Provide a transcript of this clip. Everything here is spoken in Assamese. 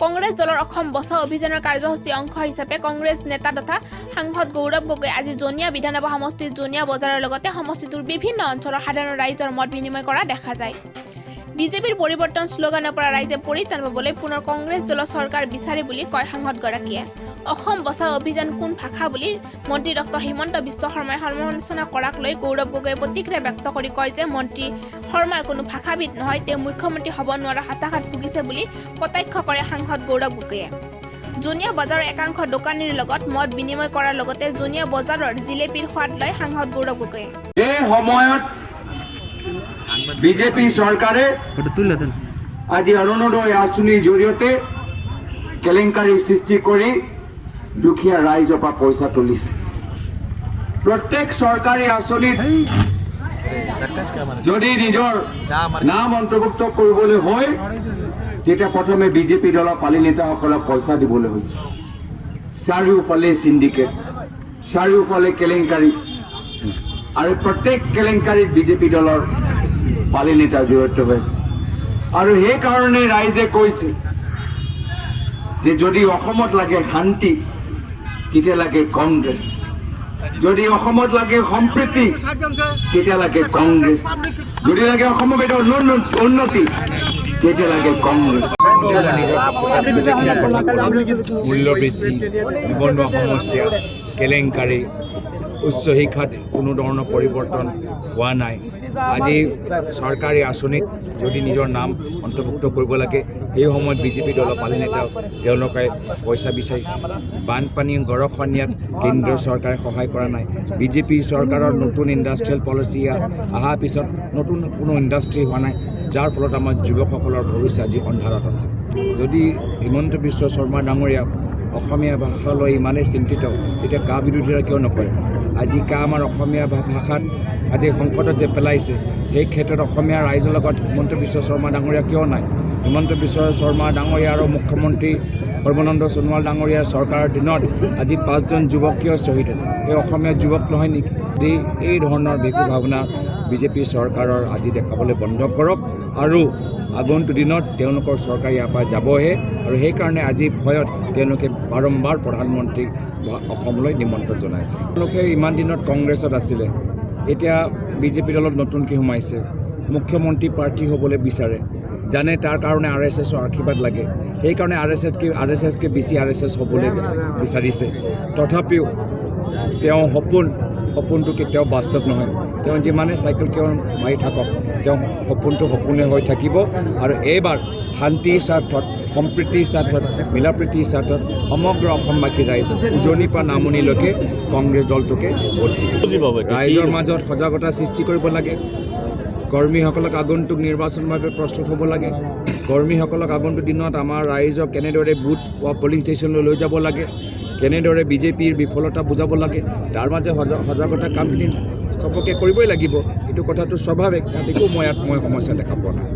কংগ্ৰেছ দলৰ অসম বচাও অভিযানৰ কাৰ্যসূচীৰ অংশ হিচাপে কংগ্ৰেছ নেতা তথা সাংসদ গৌৰৱ গগৈ আজি জনিয়া বিধানসভা সমষ্টিৰ জনিয়া বজাৰৰ লগতে সমষ্টিটোৰ বিভিন্ন অঞ্চলৰ সাধাৰণ ৰাইজৰ মত বিনিময় কৰা দেখা যায়। বিজেপিৰ পৰিৱৰ্তন শ্লোগানৰ পৰা ৰাইজে পৰিত্ৰাণ পাবলৈ পুনৰ কংগ্ৰেছ দলৰ চৰকাৰ বিচাৰে বুলি কয় সাংসদগৰাকীয়ে। অসম বচাও অভিযান কোন ভাষা বুলি মন্ত্ৰী ডক্টৰ হিমন্ত বিশ্ব শৰ্মাই সমালোচনা কৰাক লৈ গৌৰৱ গগৈয়ে প্ৰতিক্ৰিয়া ব্যক্ত কৰি কয় যে মন্ত্ৰী শৰ্মাই কোনো ভাষাবিদ নহয়, তেওঁ মুখ্যমন্ত্ৰী হ'ব নোৱাৰা হতাশাত ভুগিছে বুলি কটাক্ষ কৰে সাংসদ গৌৰৱ গগৈয়ে। জনিয়া বজাৰৰ একাংশ দোকানীৰ লগত মত বিনিময় কৰাৰ লগতে জনিয়া বজাৰৰ জিলেপিৰ সোৱাদ লয় সাংসদ গৌৰৱ গগৈয়ে। এই সময়ত বিজেপি চৰকাৰে আজি অৰুণোদয় আঁচনিৰ জৰিয়তে কেলেংকাৰী সৃষ্টি কৰি দুখীয়া ৰাইজৰ পৰা পইচা তুলিছে। প্ৰত্যেক চৰকাৰী আঁচনিত যদি নিজৰ নাম অন্তৰ্ভুক্ত কৰিবলৈ হয় তেতিয়া প্ৰথমে বিজেপি দলৰ পালি নেতাসকলক পইচা দিবলৈ হৈছে। চাৰিওফালে চিণ্ডিকেট, চাৰিওফালে কেলেংকাৰী, আৰু প্ৰত্যেক কেলেংকাৰীত বিজেপি দলৰ পালি নেতা জড়িত হৈছে। আৰু সেইকাৰণে ৰাইজে কৈছে যে যদি অসমত লাগে শান্তি তেতিয়া লাগে কংগ্ৰেছ, যদি অসমত লাগে সম্প্ৰীতি তেতিয়া লাগে কংগ্ৰেছ, যদি লাগে অসমৰ উন্নতি তেতিয়া লাগে কংগ্ৰেছ। মূল্য বৃদ্ধি, নিবনুৱা সমস্যা, কেলেংকাৰী, উচ্চ শিক্ষাত কোনো ধৰণৰ পৰিৱৰ্তন হোৱা নাই। আজি চৰকাৰী আঁচনিত যদি নিজৰ নাম অন্তৰ্ভুক্ত কৰিব লাগে সেই সময়ত বিজেপি দলৰ পালি নেতা তেওঁলোকে পইচা বিচাৰিছে। বানপানী গৰাখহনীয়াত কেন্দ্ৰীয় চৰকাৰে সহায় কৰা নাই। বিজেপি চৰকাৰৰ নতুন ইণ্ডাষ্ট্ৰিয়েল পলিচি অহাৰ পিছত নতুন কোনো ইণ্ডাষ্ট্ৰি হোৱা নাই, যাৰ ফলত আমাৰ যুৱকসকলৰ ভৱিষ্যত আজি অন্ধাৰত আছে। যদি হিমন্ত বিশ্ব শৰ্মা ডাঙৰীয়া অসমীয়া ভাষালৈ ইমানেই চিন্তিত তেতিয়া কা বিৰোধিতা কিয় নকৰে? আজি কা আমাৰ অসমীয়া ভাষাত আজি সংকটত যে পেলাইছে সেই ক্ষেত্ৰত অসমীয়া ৰাইজৰ লগত হিমন্ত বিশ্ব শৰ্মা ডাঙৰীয়া কিয় নাই? হিমন্ত বিশ্ব শৰ্মা ডাঙৰীয়া আৰু মুখ্যমন্ত্ৰী সৰ্বানন্দ সোণোৱাল ডাঙৰীয়াৰ চৰকাৰৰ দিনত আজি 5জন যুৱক কিয় শ্বহীদ হ'ল? এই অসমীয়া যুৱক নহয় নেকি? এই ধৰণৰ বিকু ভাৱনা বিজেপি চৰকাৰৰ আজি দেখাবলৈ বন্ধ কৰক, আৰু আগন্তুক দিনত তেওঁলোকৰ চৰকাৰ ইয়াৰ পৰা যাবহে, আৰু সেইকাৰণে আজি ভয়ত তেওঁলোকে বাৰম্বাৰ প্ৰধানমন্ত্ৰীক অসমলৈ নিমন্ত্ৰণ জনাইছে। তেওঁলোকে ইমান দিনত কংগ্ৰেছত আছিলে, এতিয়া বিজেপি দলত নতুনকৈ সোমাইছে, মুখ্যমন্ত্ৰী প্ৰাৰ্থী হ'বলৈ বিচাৰে, জানে তাৰ কাৰণে RSSৰ আশীৰ্বাদ লাগে, সেইকাৰণে RSSতকৈ বেছি RSS হ'বলৈ বিচাৰিছে। তথাপিও তেওঁ সপোনটো কেতিয়াও বাস্তৱ নহয়। তেওঁ যিমানে চাইকেল কিয় মাৰি থাকক তেওঁ সপোনটো সপোনে হৈ থাকিব, আৰু এইবাৰ শান্তিৰ স্বাৰ্থত, সম্প্ৰীতিৰ স্বাৰ্থত, মিলাপ্ৰীতিৰ স্বাৰ্থত সমগ্ৰ অসমবাসী ৰাইজ উজনিৰ পৰা নামনিলৈকে কংগ্ৰেছ দলটোকে ভোট দিব। ৰাইজৰ মাজত সজাগতা সৃষ্টি কৰিব লাগে। কৰ্মীসকলক আগন্তুক নিৰ্বাচনৰ বাবে প্ৰস্তুত হ'ব লাগে। কৰ্মীসকলক আগন্তুক দিনত আমাৰ ৰাইজক কেনেদৰে বুথ বা পলিং ষ্টেচনলৈ লৈ যাব লাগে, কেনেদৰে বিজেপিৰ বিফলতা বুজাব লাগে, তাৰ মাজে সজাগতা কামখিনি চবকে কৰিবই লাগিব। এইটো কথাটো স্বাভাৱিক, একো মই সমস্যা দেখা পোৱা নাই।